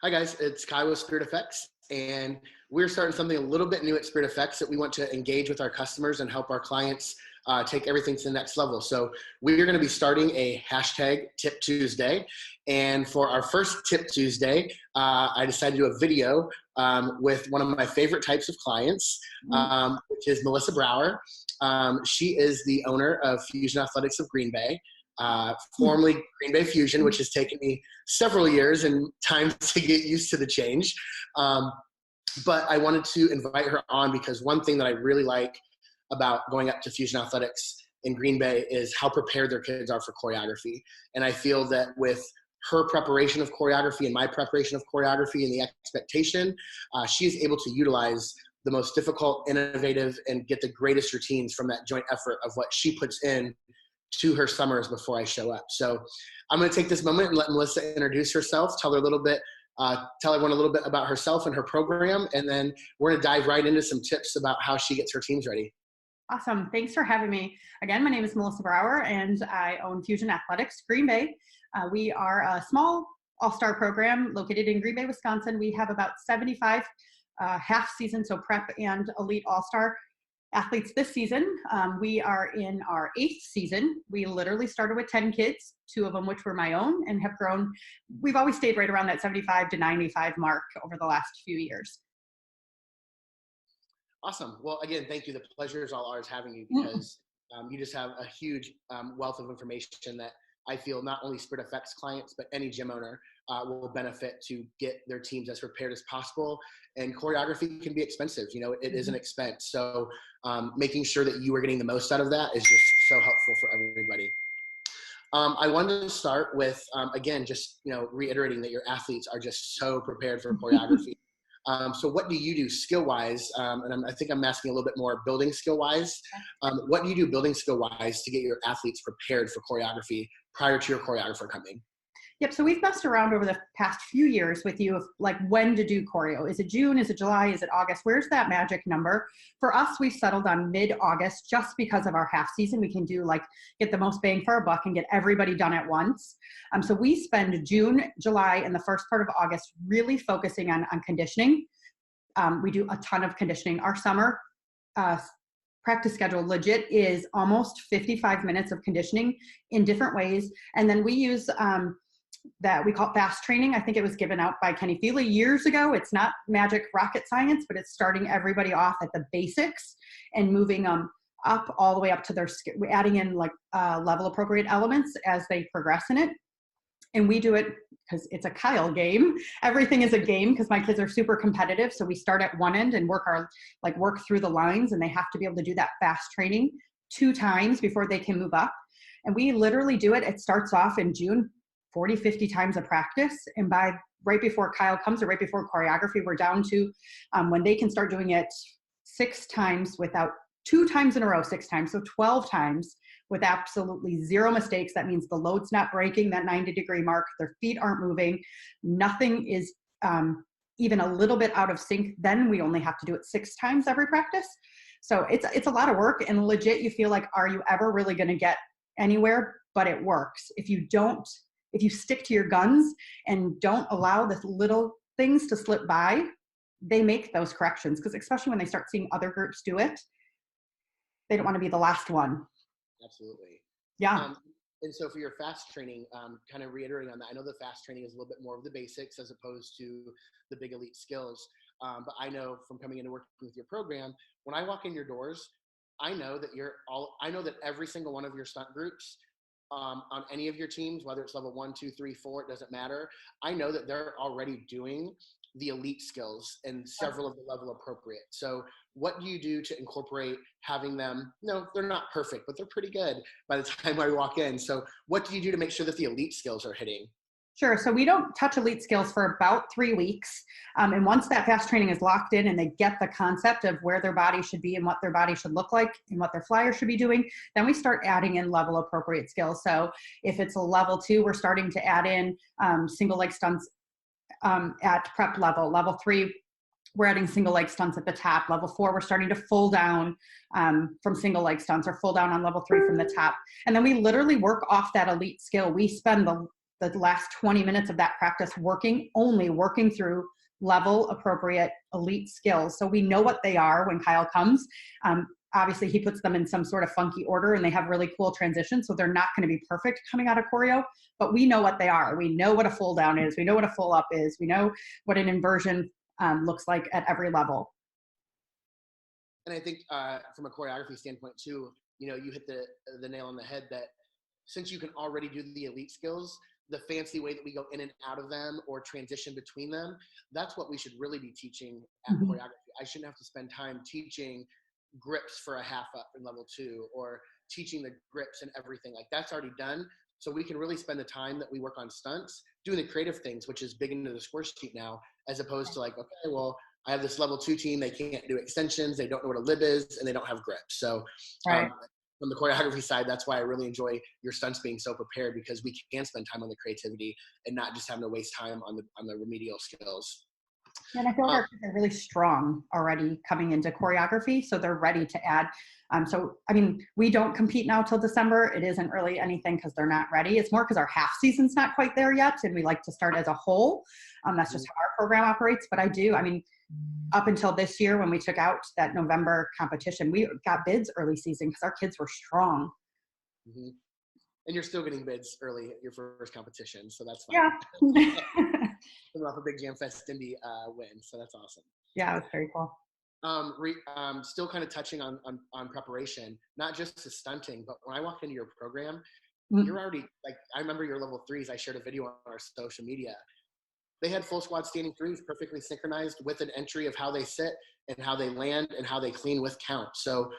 Hi guys, it's Kai with Spirit Effects, and we're starting something a little bit new at Spirit Effects that we want to engage with our customers and help our clients take everything to the next level. So we're going to be starting a hashtag Tip Tuesday, and for our first Tip Tuesday, I decided to do a video with one of my favorite types of clients, which is Melissa Brauer. She is the owner of Fusion Athletics of Green Bay. Formerly Green Bay Fusion, which has taken me several years and time to get used to the change. But I wanted to invite her on because one thing that I really like about going up to Fusion Athletics in Green Bay is how prepared their kids are for choreography. And I feel that with her preparation of choreography and my preparation of choreography and the expectation, she is able to utilize the most difficult, innovative, and get the greatest routines from that joint effort of what she puts in to her summers before I show up. So I'm going to take this moment and let Melissa introduce herself, tell everyone a little bit about herself and her program, and then we're going to dive right into some tips about how she gets her teams ready. Awesome. Thanks for having me. Again, my name is Melissa Brauer, and I own Fusion Athletics Green Bay. We are a small all-star program located in Green Bay, Wisconsin. We have about 75 half season, so prep and elite all-star athletes this season. We are in our 8th season. We literally started with 10 kids, 2 of them which were my own, and have grown. We've always stayed right around that 75 to 95 mark over the last few years. Awesome. Well, again, thank you. The pleasure is all ours having you because you just have a huge wealth of information that I feel not only Spirit Effects clients, but any gym owner will benefit to get their teams as prepared as possible. And choreography can be expensive. You know, it is an expense. So making sure that you are getting the most out of that is just so helpful for everybody. I wanted to start with, again, just, reiterating that your athletes are just so prepared for choreography. So what do you do skill-wise? And I think I'm asking a little bit more building skill-wise. What do you do building skill-wise to get your athletes prepared for choreography prior to your choreographer coming? Yep. So we've messed around over the past few years with you of like when to do choreo. Is it June? Is it July? Is it August? Where's that magic number? For us, we've settled on mid-August just because of our half season. We can do get the most bang for our buck and get everybody done at once. So we spend June, July, and the first part of August really focusing on conditioning. We do a ton of conditioning. Our summer practice schedule legit is almost 55 minutes of conditioning in different ways. And then we use that we call fast training. I think it was given out by Kenny Feely years ago. It's not magic rocket science, but it's starting everybody off at the basics and moving them up all the way up to their adding in level appropriate elements as they progress in it. And we do it because it's a Kyle game. Everything is a game because my kids are super competitive. So we start at one end and work through the lines, and they have to be able to do that fast training 2 times before they can move up. And we literally do it. It starts off in June, 40, 50 times of practice. And by right before Kyle comes or right before choreography, we're down to when they can start doing it 6 times without 2 times in a row, 6 times. So 12 times with absolutely 0 mistakes. That means the load's not breaking that 90-degree mark. Their feet aren't moving. Nothing is even a little bit out of sync. Then we only have to do it 6 times every practice. So it's a lot of work, and legit, you feel like, are you ever really going to get anywhere? But it works. If you stick to your guns and don't allow the little things to slip by, they make those corrections. Because especially when they start seeing other groups do it, they don't want to be the last one. Absolutely. Yeah. And so for your fast training, kind of reiterating on that, I know the fast training is a little bit more of the basics as opposed to the big elite skills. But I know from coming into working with your program, when I walk in your doors, I know that every single one of your stunt groups on any of your teams, whether it's level 1, 2, 3, 4, it doesn't matter. I know that they're already doing the elite skills and several of the level appropriate. So what do you do to incorporate having them? No, they're not perfect, but they're pretty good by the time I walk in. So what do you do to make sure that the elite skills are hitting? Sure. So we don't touch elite skills for about 3 weeks. And once that fast training is locked in and they get the concept of where their body should be and what their body should look like and what their flyer should be doing, then we start adding in level appropriate skills. So if it's a level 2, we're starting to add in single leg stunts at prep level. Level 3, we're adding single leg stunts at the top. Level 4, we're starting to full down from single leg stunts or full down on level 3 from the top. And then we literally work off that elite skill. We spend the the last 20 minutes of that practice only working through level appropriate elite skills. So we know what they are when Kyle comes. Obviously he puts them in some sort of funky order and they have really cool transitions. So they're not going to be perfect coming out of choreo, but we know what they are. We know what a full down is. We know what a full up is. We know what an inversion looks like at every level. And I think from a choreography standpoint too, you know, you hit the nail on the head that since you can already do the elite skills, the fancy way that we go in and out of them or transition between them, that's what we should really be teaching at choreography. I shouldn't have to spend time teaching grips for a half up in level 2 or teaching the grips and everything. Like that's already done. So we can really spend the time that we work on stunts doing the creative things, which is big into the score sheet now, as opposed to like, okay, well, I have this level 2 team. They can't do extensions. They don't know what a lib is and they don't have grips. So from the choreography side, that's why I really enjoy your stunts being so prepared, because we can spend time on the creativity and not just having to waste time on the remedial skills. And I feel like our kids are really strong already coming into choreography, so they're ready to add. So, I mean, we don't compete now till December. It isn't really anything because they're not ready. It's more because our half season's not quite there yet, and we like to start as a whole. That's just how our program operates. But up until this year when we took out that November competition, we got bids early season because our kids were strong. Mm-hmm. And you're still getting bids early at your first competition, so that's fine. Yeah. Coming off a big Jam Fest Indy win, so that's awesome. Yeah, it's very cool. Still kind of touching on preparation, not just the stunting, but when I walked into your program, you're already like, I remember your level 3s. I shared a video on our social media. They had full squad standing 3s perfectly synchronized with an entry of how they sit and how they land and how they clean with count. So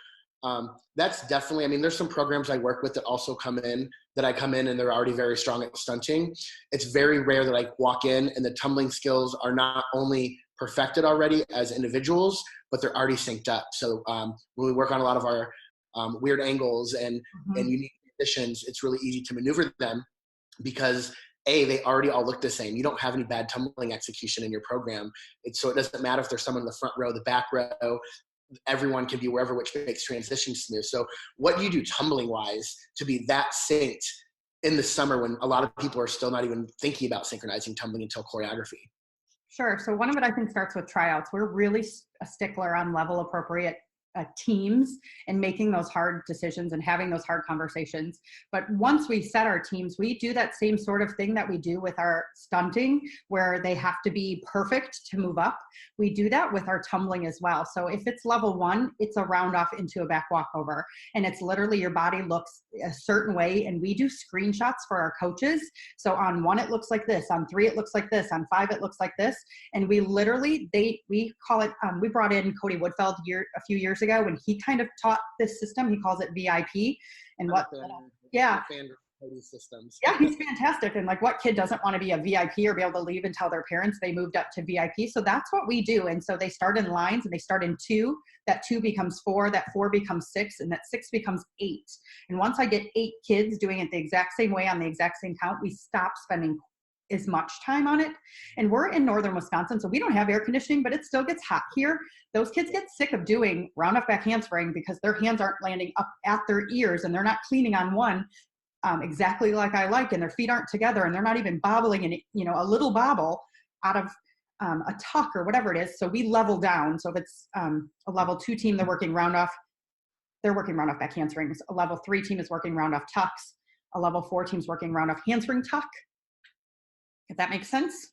that's definitely, I mean, there's some programs I work with that also come in and they're already very strong at stunting. It's very rare that I walk in and the tumbling skills are not only perfected already as individuals, but they're already synced up. So when we work on a lot of our weird angles and unique positions, it's really easy to maneuver them because they already all look the same. You don't have any bad tumbling execution in your program. So it doesn't matter if there's someone in the front row, the back row, everyone can be wherever, which makes transition smooth. So what do you do tumbling wise to be that synced in the summer when a lot of people are still not even thinking about synchronizing tumbling until choreography? Sure. So one of it, I think, starts with tryouts. We're really a stickler on level appropriate teams and making those hard decisions and having those hard conversations. But once we set our teams, we do that same sort of thing that we do with our stunting, where they have to be perfect to move up. We do that with our tumbling as well. So if it's level 1, it's a round off into a back walkover. And it's literally your body looks a certain way. And we do screenshots for our coaches. So on 1, it looks like this. On 3, it looks like this. On 5, it looks like this. And we literally, we call it, we brought in Cody Woodfeld a few years ago when he kind of taught this system. He calls it VIP. And systems. Yeah, he's fantastic. And like, what kid doesn't want to be a VIP or be able to leave and tell their parents they moved up to VIP? So that's what we do. And so they start in lines and they start in 2. That 2 becomes 4, that 4 becomes 6, and that 6 becomes 8. And once I get 8 kids doing it the exact same way on the exact same count, we stop spending as much time on it. And we're in northern Wisconsin, so we don't have air conditioning, but it still gets hot here. Those kids get sick of doing round off back handspring because their hands aren't landing up at their ears and they're not cleaning on 1 exactly like I like, and their feet aren't together and they're not even bobbling in, a little bobble out of a tuck or whatever it is. So we level down. So if it's a level 2 team, they're working round off back handsprings. A level 3 team is working round off tucks. A level 4 team is working round off handspring tuck. If that makes sense.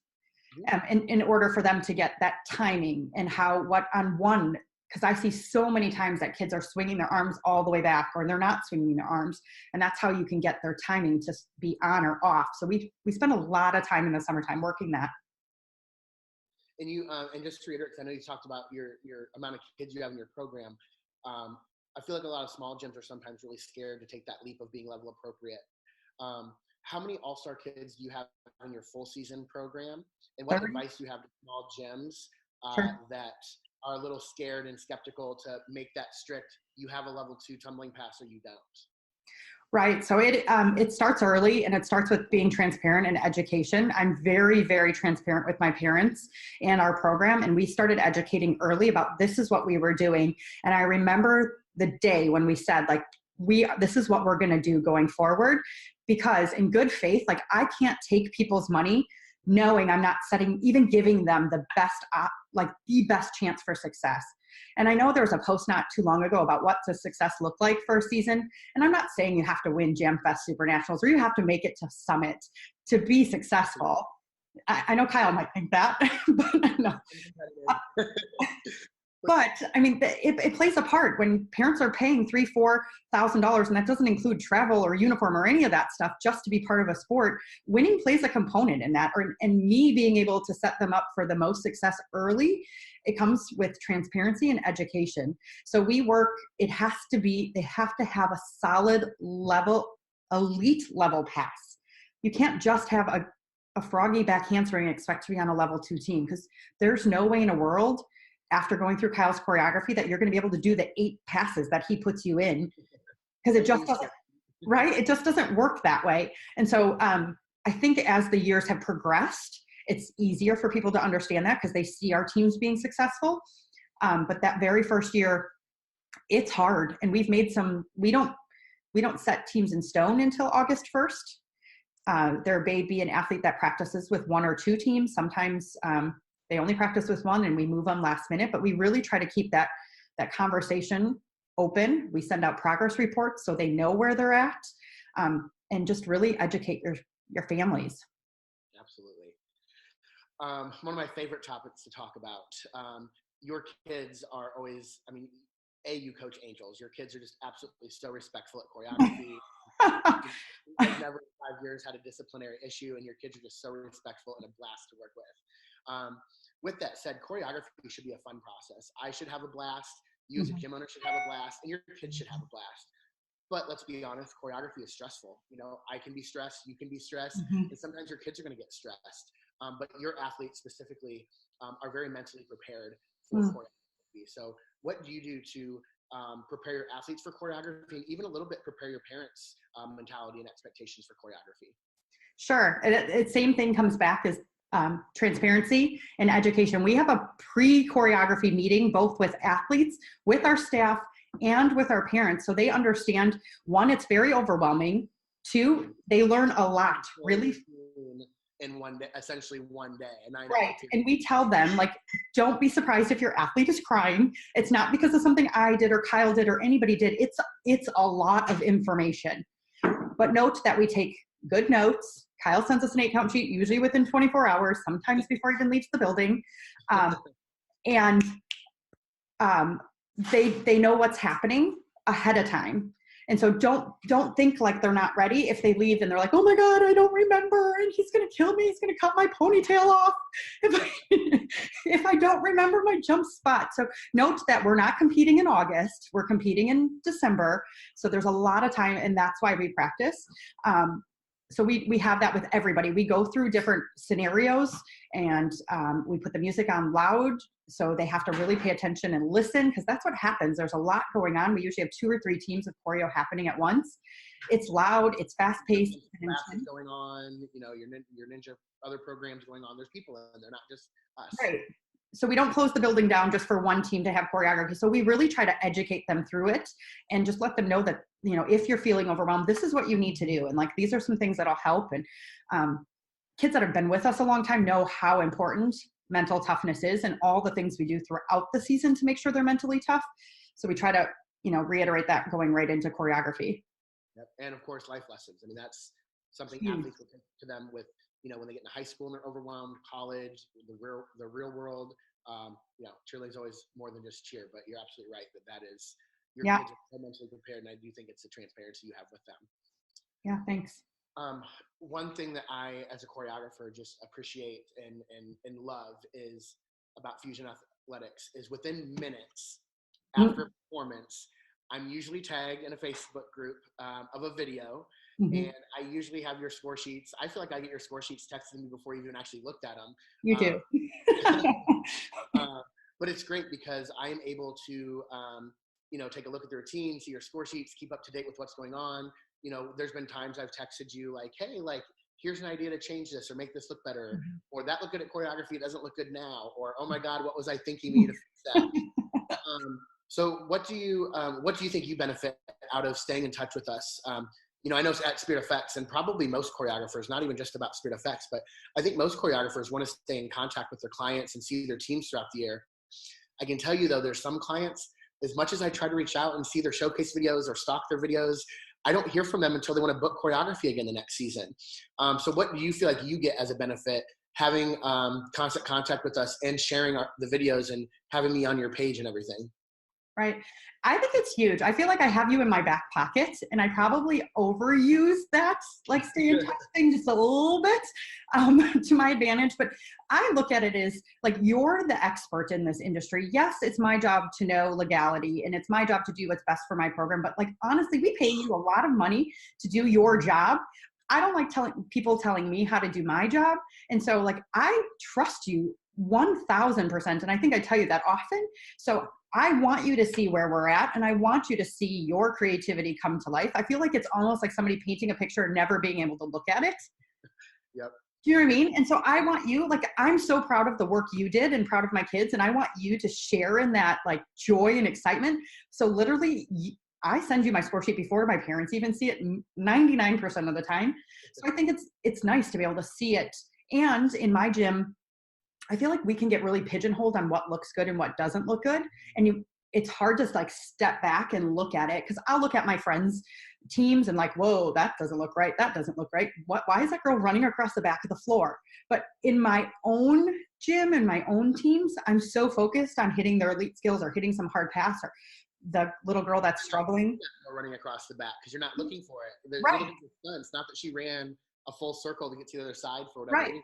In order for them to get that timing and what on 1, because I see so many times that kids are swinging their arms all the way back or they're not swinging their arms. And that's how you can get their timing to be on or off. So we spend a lot of time in the summertime working that. And you, and just to reiterate, because I know you talked about your amount of kids you have in your program. I feel like a lot of small gyms are sometimes really scared to take that leap of being level appropriate. How many all-star kids do you have in your full season program? And what advice do you have to small gyms that are a little scared and skeptical to make that strict, you have a level 2 tumbling pass or you don't? Right. So it starts early, and it starts with being transparent and education. I'm very, very transparent with my parents and our program. And we started educating early about this is what we were doing. And I remember the day when we said, like, this is what we're going to do going forward, because in good faith, like I can't take people's money knowing I'm not even giving them the best, the best chance for success. And I know there was a post not too long ago about what does success look like for a season. And I'm not saying you have to win Jam Fest Super Nationals or you have to make it to Summit to be successful. I know Kyle might think that, but no. But I mean, it plays a part when parents are paying $3,000-$4,000, and that doesn't include travel or uniform or any of that stuff just to be part of a sport. Winning plays a component in that, and me being able to set them up for the most success early. It comes with transparency and education. So they have to have a solid level, elite level pass. You can't just have a froggy back handspring and expect to be on a level 2 team, because there's no way in a world after going through Kyle's choreography that you're going to be able to do the 8 passes that he puts you in, because it just doesn't, right? It just doesn't work that way. And so I think as the years have progressed, it's easier for people to understand that because they see our teams being successful. But that very first year, it's hard. And we've made we don't set teams in stone until August 1st. There may be an athlete that practices with 1 or 2 teams. Sometimes they only practice with 1 and we move them last minute, but we really try to keep that conversation open. We send out progress reports so they know where they're at, and just really educate your families. Absolutely. One of my favorite topics to talk about. Your kids are always, you coach angels. Your kids are just absolutely so respectful at choreography. I've never in 5 years had a disciplinary issue, and your kids are just so respectful and a blast to work with. With that said, choreography should be a fun process. I should have a blast. You as a gym owner should have a blast, and your kids should have a blast. But let's be honest, choreography is stressful. I can be stressed, you can be stressed, and sometimes your kids are going to get stressed. But your athletes specifically are very mentally prepared for choreography. So what do you do to prepare your athletes for choreography, and even a little bit prepare your parents' mentality and expectations for choreography? Sure. And same thing comes back as transparency and education. We have a pre-choreography meeting, both with athletes, with our staff, and with our parents. So they understand, 1, it's very overwhelming. 2, they learn a lot, really. In one day, essentially one day. And right. And we tell them, don't be surprised if your athlete is crying. It's not because of something I did or Kyle did or anybody did. It's a lot of information. But note that we take good notes. Kyle sends us an 8-count sheet, usually within 24 hours, sometimes before he even leaves the building. And they know what's happening ahead of time. And so don't think like they're not ready if they leave and they're like, oh my God, I don't remember, and he's going to kill me. He's going to cut my ponytail off if I don't remember my jump spot. So note that we're not competing in August. We're competing in December. So there's a lot of time, and that's why we practice. So we have that with everybody. We go through different scenarios, and we put the music on loud, so they have to really pay attention and listen, because that's what happens. There's a lot going on. We usually have 2 or 3 teams of choreo happening at once. It's loud, it's fast-paced. Classes going on, your ninja other programs going on. There's people in there, not just us. Right. So we don't close the building down just for one team to have choreography. So we really try to educate them through it and just let them know that, if you're feeling overwhelmed, this is what you need to do. And these are some things that'll help. And kids that have been with us a long time know how important mental toughness is, and all the things we do throughout the season to make sure they're mentally tough. So we try to, reiterate that going right into choreography. Yep. And of course, life lessons. That's something athletes will take to them with, when they get into high school and they're overwhelmed, college, the real world. Cheerleading's always more than just cheer, but you're absolutely right that is, your kids are so mentally prepared, and I do think it's the transparency you have with them. Yeah, thanks. One thing that I, as a choreographer, just appreciate and love is about Fusion Athletics is within minutes after performance, I'm usually tagged in a Facebook group of a video, and I usually have your score sheets. I feel like I get your score sheets texted to me before you even actually looked at them. You do. But it's great because I am able to, take a look at the routine, see your score sheets, keep up to date with what's going on. There's been times I've texted you hey, here's an idea to change this or make this look better, or that looked good at choreography, it doesn't look good now, or oh my God, what was I thinking? We need to fix that. So what do you think you benefit out of staying in touch with us. I know at Spirit Effects, and probably most choreographers, not even just about Spirit Effects, but I think most choreographers want to stay in contact with their clients and see their teams throughout the year. I can tell you though, there's some clients, as much as I try to reach out and see their showcase videos or stock their videos, I don't hear from them until they want to book choreography again the next season. So what do you feel like you get as a benefit having constant contact with us and sharing the videos and having me on your page and everything? Right. I think it's huge. I feel like I have you in my back pocket, and I probably overuse that, like stay in touch thing just a little bit to my advantage. But I look at it as like, you're the expert in this industry. Yes, it's my job to know legality, and it's my job to do what's best for my program. But like, honestly, we pay you a lot of money to do your job. I don't like telling me how to do my job. And so like, I trust you 1000%. And I think I tell you that often. So I want you to see where we're at, and I want you to see your creativity come to life. I feel like it's almost like somebody painting a picture and never being able to look at it. Yep. Do you know what I mean? And so I want you, like, I'm so proud of the work you did and proud of my kids. And I want you to share in that like joy and excitement. So literally I send you my score sheet before my parents even see it 99% of the time. So I think it's nice to be able to see it. And in my gym, I feel like we can get really pigeonholed on what looks good and what doesn't look good. And it's hard to like step back and look at it, because I'll look at my friends' teams and like, whoa, that doesn't look right. That doesn't look right. Why is that girl running across the back of the floor? But in my own gym and my own teams, I'm so focused on hitting their elite skills or hitting some hard pass, or the little girl that's struggling. Running across the back because you're not looking for it. Right. It's not that she ran a full circle to get to the other side for whatever Right. reason.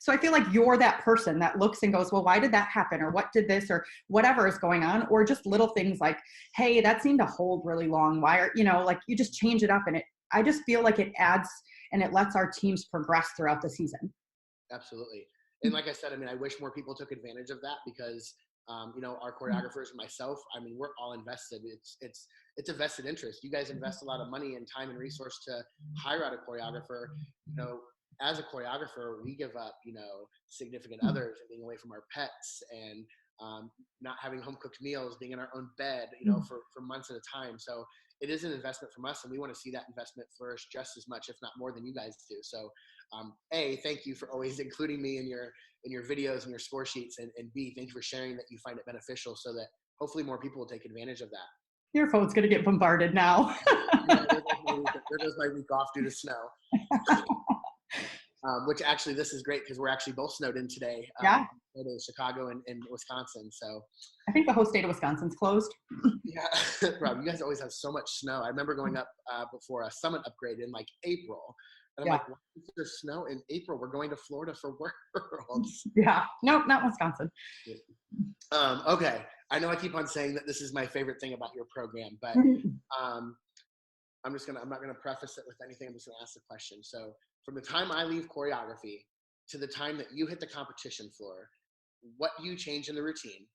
So I feel like you're that person that looks and goes, well, why did that happen? Or what did this, or whatever is going on, or just little things like, hey, that seemed to hold really long. Why are, like you just change it up, and I just feel like it adds and it lets our teams progress throughout the season. Absolutely. And like I said, I wish more people took advantage of that because, our choreographers and myself, we're all invested. It's a vested interest. You guys invest a lot of money and time and resource to hire out a choreographer. As a choreographer, we give up, significant others and being away from our pets and not having home cooked meals, being in our own bed, for months at a time. So it is an investment from us, and we want to see that investment flourish just as much, if not more than you guys do. So thank you for always including me in your videos and your score sheets, and B, thank you for sharing that you find it beneficial so that hopefully more people will take advantage of that. Your phone's going to get bombarded now. There goes my week off due to snow. Which actually, this is great because we're actually both snowed in today. Yeah. Chicago and Wisconsin. So I think the whole state of Wisconsin's closed. Yeah, Rob, you guys always have so much snow. I remember going up before a summit upgrade in like April. And I'm like, why is there snow in April? We're going to Florida for Worlds. Yeah, nope, not Wisconsin. Okay, I know I keep on saying that this is my favorite thing about your program, but I'm not gonna preface it with anything. I'm just gonna ask the question. So from the time I leave choreography to the time that you hit the competition floor, what do you change in the routine,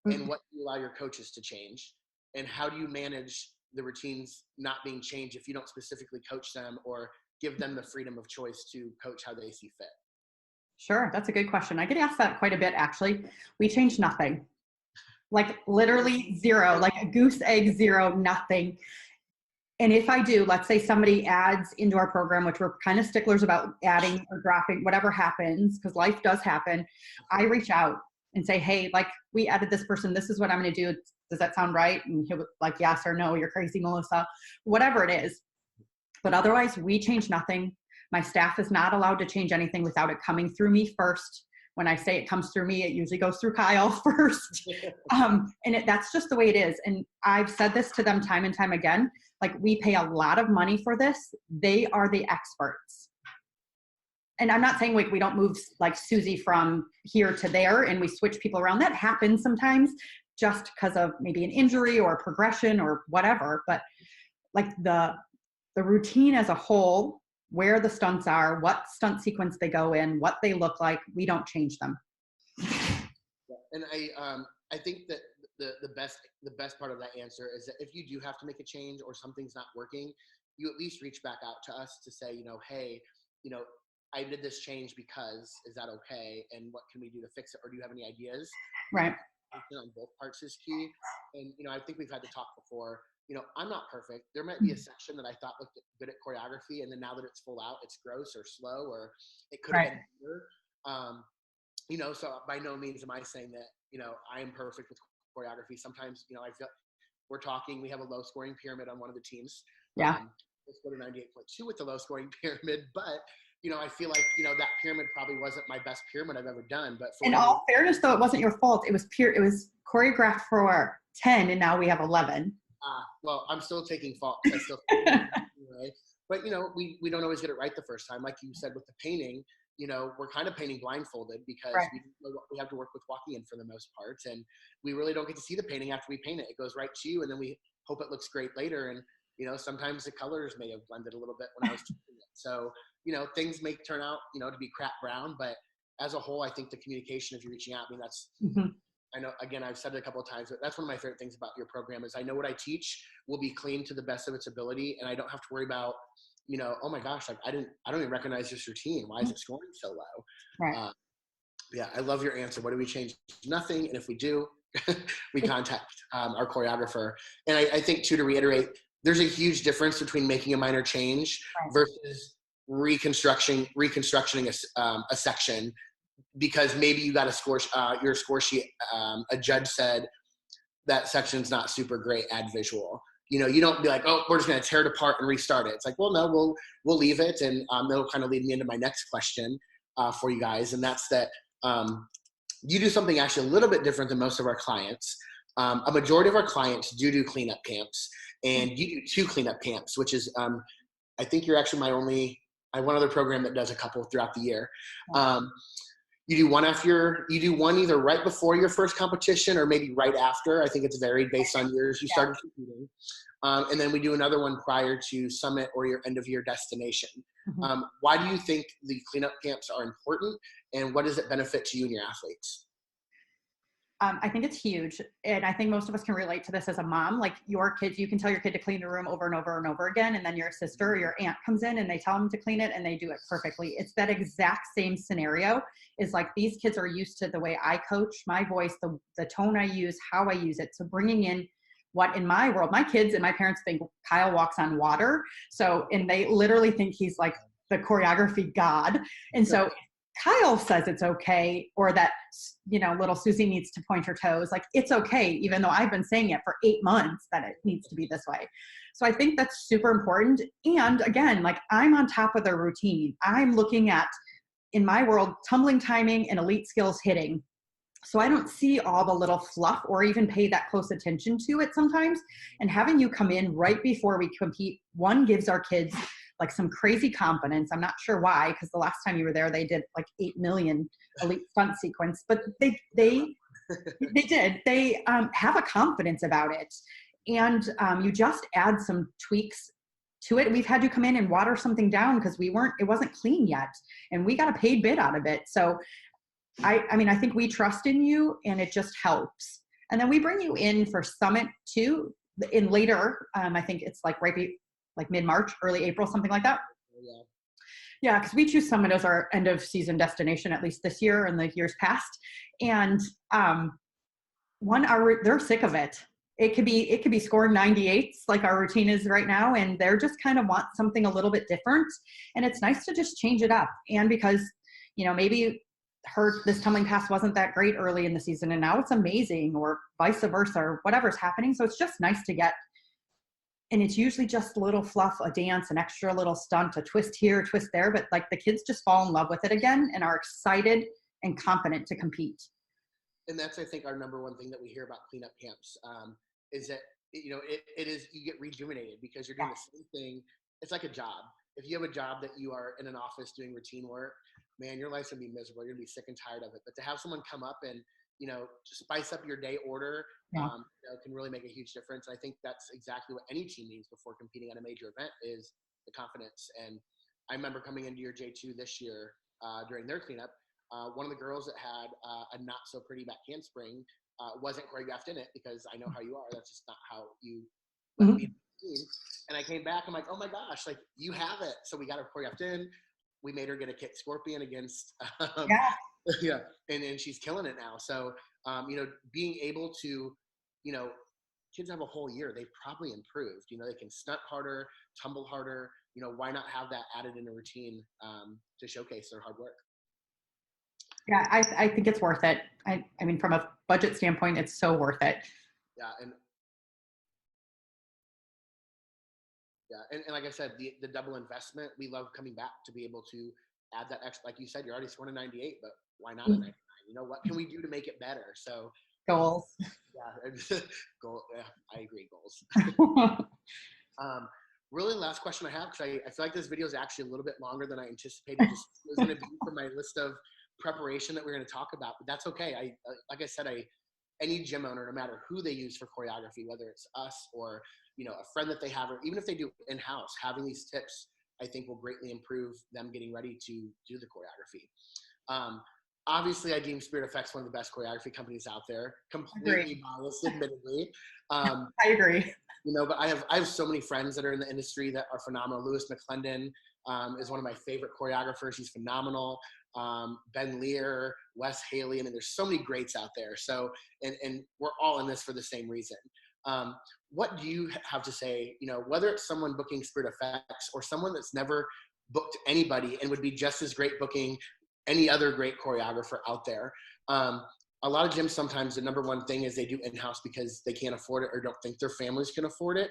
and what do you allow your coaches to change, and how do you manage the routines not being changed if you don't specifically coach them or give them the freedom of choice to coach how they see fit? Sure, that's a good question. I get asked that quite a bit, actually. We changed nothing. Like literally zero, like a goose egg, zero, nothing. And if I do, let's say somebody adds into our program, which we're kind of sticklers about adding or dropping, whatever happens, because life does happen, I reach out and say, hey, like we added this person, this is what I'm going to do. Does that sound right? And he'll be like, yes or no, you're crazy, Melissa, whatever it is. But otherwise, we change nothing. My staff is not allowed to change anything without it coming through me first. When I say it comes through me, it usually goes through Kyle first. That's just the way it is. And I've said this to them time and time again, like we pay a lot of money for this. They are the experts. And I'm not saying like we don't move like Susie from here to there and we switch people around. That happens sometimes just because of maybe an injury or a progression or whatever. But like the routine as a whole, where the stunts are, what stunt sequence they go in, what they look like, we don't change them. And I think that the best part of that answer is that if you do have to make a change or something's not working, you at least reach back out to us to say, hey, I did this change because, is that okay? And what can we do to fix it? Or do you have any ideas? Right. On both parts is key. And, I think we've had to talk before. I'm not perfect. There might be a section that I thought looked good at choreography, and then now that it's full out, it's gross or slow, or it could have been better. So by no means am I saying that, I am perfect with choreography. Sometimes, I feel we're talking, we have a low scoring pyramid on one of the teams. Yeah. Let's go to 98.2 with the low scoring pyramid, but I feel like, that pyramid probably wasn't my best pyramid I've ever done. But in all fairness, though, it wasn't your fault. It was choreographed for 10, and now we have 11. Well, I'm still taking fault. Right? But, we don't always get it right the first time. Like you said with the painting, we're kind of painting blindfolded because we have to work with walking in for the most part. And we really don't get to see the painting after we paint it. It goes right to you, and then we hope it looks great later. And, sometimes the colors may have blended a little bit when I was doing it. So, things may turn out, to be crap brown, but as a whole, I think the communication, if you're reaching out, that's, I know, again, I've said it a couple of times, but that's one of my favorite things about your program is I know what I teach will be clean to the best of its ability. And I don't have to worry about, oh my gosh, like I don't even recognize this routine. Why is it scoring so low? Right. Yeah, I love your answer. What do we change? Nothing. And if we do, we contact our choreographer. And I think too, to reiterate, there's a huge difference between making a minor change versus reconstructing a section, because maybe you got your score sheet. A judge said that section's not super great. Add visual. You don't be like, oh, we're just going to tear it apart and restart it. It's like, well, no, we'll leave it, and that'll kind of lead me into my next question for you guys, and that's that you do something actually a little bit different than most of our clients. A majority of our clients do cleanup camps, and you do 2 cleanup camps, which is, I think you're actually I have one other program that does a couple throughout the year. You do one either right before your first competition or maybe right after. I think it's varied based on years you started competing. And then we do another one prior to summit or your end of year destination. Why do you think the cleanup camps are important, and what does it benefit to you and your athletes? I think it's huge. And I think most of us can relate to this as a mom. Like your kids, you can tell your kid to clean the room over and over and over again. And then your sister or your aunt comes in and they tell them to clean it and they do it perfectly. It's that exact same scenario. Is like these kids are used to the way I coach, my voice, the tone I use, how I use it. So bringing in what in my world, my kids and my parents think Kyle walks on water. And they literally think he's like the choreography god. And so Kyle says it's okay, or that, little Susie needs to point her toes. Like, it's okay, even though I've been saying it for 8 months that it needs to be this way. So I think that's super important. And again, like I'm on top of their routine. I'm looking at, in my world, tumbling timing and elite skills hitting. So I don't see all the little fluff or even pay that close attention to it sometimes. And having you come in right before we compete, one, gives our kids like some crazy confidence. I'm not sure why, because the last time you were there, they did like 8 million elite stunt sequence, but they did. They have a confidence about it. And you just add some tweaks to it. We've had you come in and water something down because it wasn't clean yet, and we got a paid bid out of it. So I think we trust in you, and it just helps. And then we bring you in for Summit too in later. I think it's like like mid-March, early April, something like that. Yeah, because we choose Summit as our end of season destination, at least this year and the years past. And they're sick of it. It could be scoring 98s like our routine is right now, and they're just kind of want something a little bit different. And it's nice to just change it up. And because maybe this tumbling pass wasn't that great early in the season, and now it's amazing, or vice versa, or whatever's happening. So it's just nice to get. And it's usually just a little fluff, a dance, an extra little stunt, a twist here, a twist there. But like the kids just fall in love with it again and are excited and confident to compete. And that's, I think, our number one thing that we hear about cleanup camps is that, it is, you get rejuvenated because you're doing the same thing. It's like a job. If you have a job that you are in an office doing routine work, man, your life's gonna be miserable. You're gonna be sick and tired of it. But to have someone come up and, spice up your day order, can really make a huge difference. I think that's exactly what any team needs before competing at a major event is the confidence. And I remember coming into your J2 this year during their cleanup, one of the girls that had a not so pretty back handspring wasn't choreographed in it, because I know how you are. That's just not how you let me team. And I came back, I'm like, oh my gosh, like you have it. So we got her choreographed in. We made her get a kick scorpion against and she's killing it now. So being able to kids have a whole year. They've probably improved. They can stunt harder, tumble harder. Why not have that added in a routine to showcase their hard work? Yeah, I think it's worth it. I mean, from a budget standpoint, it's so worth it. Yeah, and like I said, the double investment, we love coming back to be able to add that extra. Like you said, you're already scoring a 98, but why not a 99? What can we do to make it better? So Goals. Yeah, goal. Yeah, I agree. Goals. Really, last question I have, because I feel like this video is actually a little bit longer than I anticipated. Just was going to be for my list of preparation that we're going to talk about, but that's okay. Like I said, any gym owner, no matter who they use for choreography, whether it's us or a friend that they have, or even if they do in-house, having these tips, I think will greatly improve them getting ready to do the choreography. Obviously, I deem Spirit Effects one of the best choreography companies out there. Completely biased, admittedly. I agree. But I have so many friends that are in the industry that are phenomenal. Lewis McClendon is one of my favorite choreographers. He's phenomenal. Ben Lear, Wes Haley. I mean, there's so many greats out there. So, and we're all in this for the same reason. What do you have to say, whether it's someone booking Spirit Effects or someone that's never booked anybody and would be just as great booking any other great choreographer out there? A lot of gyms, sometimes the number one thing is they do in-house because they can't afford it or don't think their families can afford it.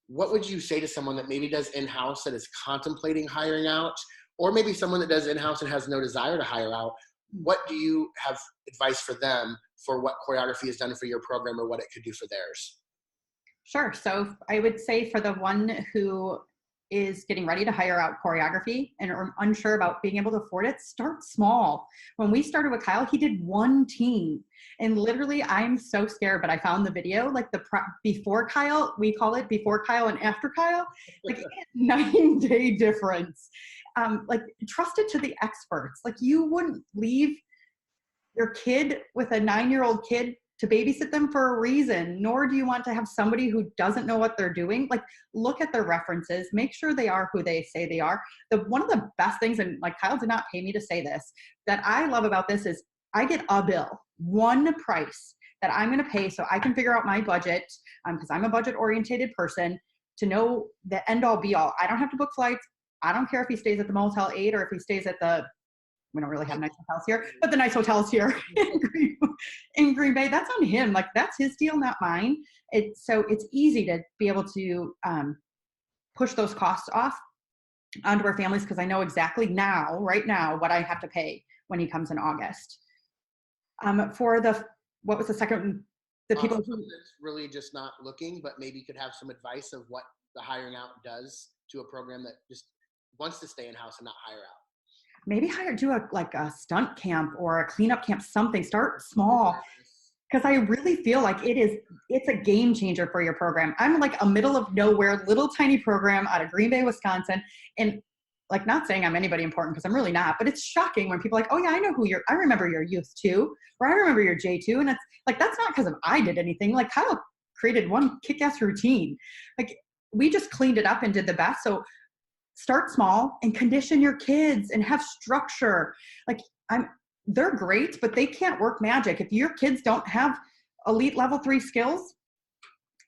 What would you say to someone that maybe does in-house that is contemplating hiring out, or maybe someone that does in-house and has no desire to hire out? What do you have advice for them for what choreography has done for your program or what it could do for theirs? Sure. So I would say for the one who is getting ready to hire out choreography and are unsure about being able to afford it, start small. When we started with Kyle, he did one team. And literally, I'm so scared, but I found the video, like before Kyle, we call it before Kyle and after Kyle, like 9-day difference. Like trust it to the experts. Like you wouldn't leave your kid with a 9-year-old kid to babysit them for a reason, nor do you want to have somebody who doesn't know what they're doing. Like, look at their references, make sure they are who they say they are. One of the best things, and like Kyle did not pay me to say this, that I love about this is I get a bill, one price that I'm going to pay so I can figure out my budget, because I'm a budget oriented person, to know the end all be all. I don't have to book flights. I don't care if he stays at the Motel 8 or if he stays at we don't really have nice hotels here, but the nice hotels here in Green Bay, that's on him. Like that's his deal, not mine. So it's easy to be able to push those costs off onto our families, because I know exactly right now, what I have to pay when he comes in August. For what was the second? The people who that's really just not looking, but maybe could have some advice of what the hiring out does to a program that just wants to stay in house and not hire out. Maybe do a stunt camp or a cleanup camp, something. Start small, because I really feel like it's a game changer for your program. I'm like a middle of nowhere, little tiny program out of Green Bay, Wisconsin. And like, not saying I'm anybody important, because I'm really not, but it's shocking when people are like, oh yeah, I remember your youth too, or I remember your J2. And it's like, that's not because I did anything. Like Kyle created one kick-ass routine. Like we just cleaned it up and did the best. So start small and condition your kids and have structure. Like they're great, but they can't work magic. If your kids don't have elite level 3 skills,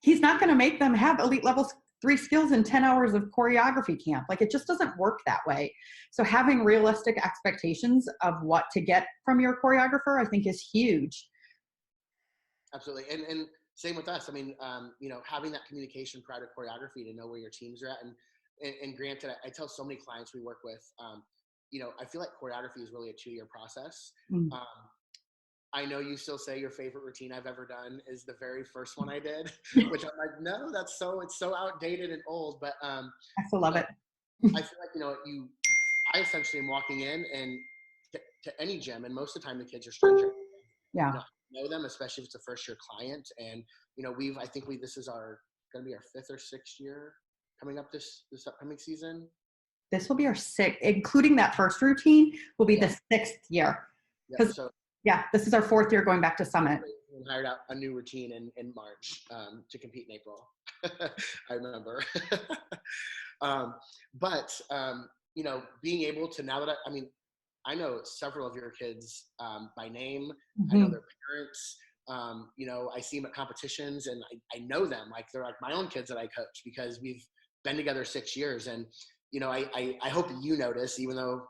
he's not going to make them have elite level 3 skills in 10 hours of choreography camp. Like it just doesn't work that way. So having realistic expectations of what to get from your choreographer, I think is huge. Absolutely. And same with us. I mean, having that communication prior to choreography to know where your teams are at. And granted, I tell so many clients we work with, I feel like choreography is really a 2-year process. I know you still say your favorite routine I've ever done is the very first one I did, which I'm like, no, it's so outdated and old. But I still love it. I feel like, I essentially am walking in and to any gym, and most of the time the kids are strangers. Yeah. Know them, especially if it's a first year client. And, this is going to be our 5th or 6th year coming up this upcoming season. This will be our 6th, including that first routine will be the 6th year. This is our 4th year going back to Summit. We hired out a new routine in March to compete in April. I remember. Being able to, now that I know several of your kids by name. I know their parents. I see them at competitions, and I know them, like they're like my own kids that I coach, because we've been together 6 years. And, I hope you notice, even though,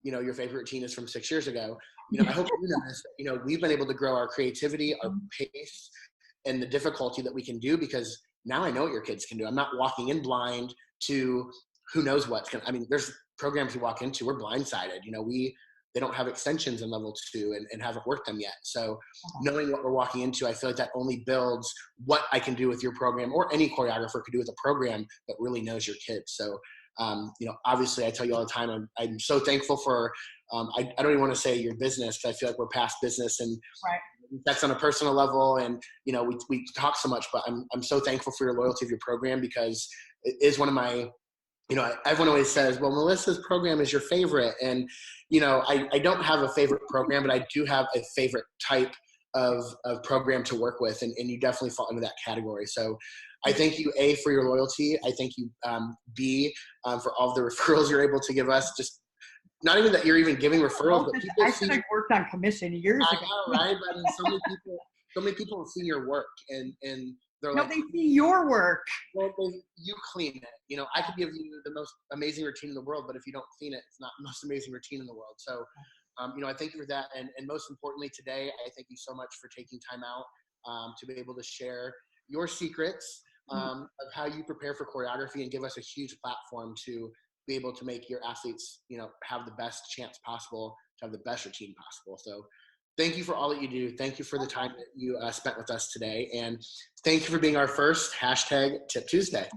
your favorite routine is from 6 years ago, I hope you notice that, we've been able to grow our creativity, our pace, and the difficulty that we can do, because now I know what your kids can do. I'm not walking in blind to who knows what's going to, there's programs we walk into, we're blindsided. They don't have extensions in level 2 and haven't worked them yet. So knowing what we're walking into, I feel like that only builds what I can do with your program, or any choreographer could do with a program that really knows your kids. So, obviously I tell you all the time, I'm so thankful for, I don't even want to say your business, because I feel like we're past business, and Right. that's on a personal level. And, we talk so much, but I'm so thankful for your loyalty of your program, because it is one of my, everyone always says, well, Melissa's program is your favorite. And, I don't have a favorite program, but I do have a favorite type of program to work with. And you definitely fall into that category. So I thank you, A, for your loyalty. I thank you, B, for all of the referrals you're able to give us. Just not even that you're even giving referrals, but people I should have worked on commission years ago. I know, right? But so many people have seen your work, and they're like, they see your work. well, you clean it. I could give you the most amazing routine in the world, but if you don't clean it, it's not the most amazing routine in the world. So, I thank you for that. And most importantly today, I thank you so much for taking time out to be able to share your secrets of how you prepare for choreography, and give us a huge platform to be able to make your athletes, have the best chance possible to have the best routine possible. So thank you for all that you do. Thank you for the time that you spent with us today. And thank you for being our first #Tip Tuesday.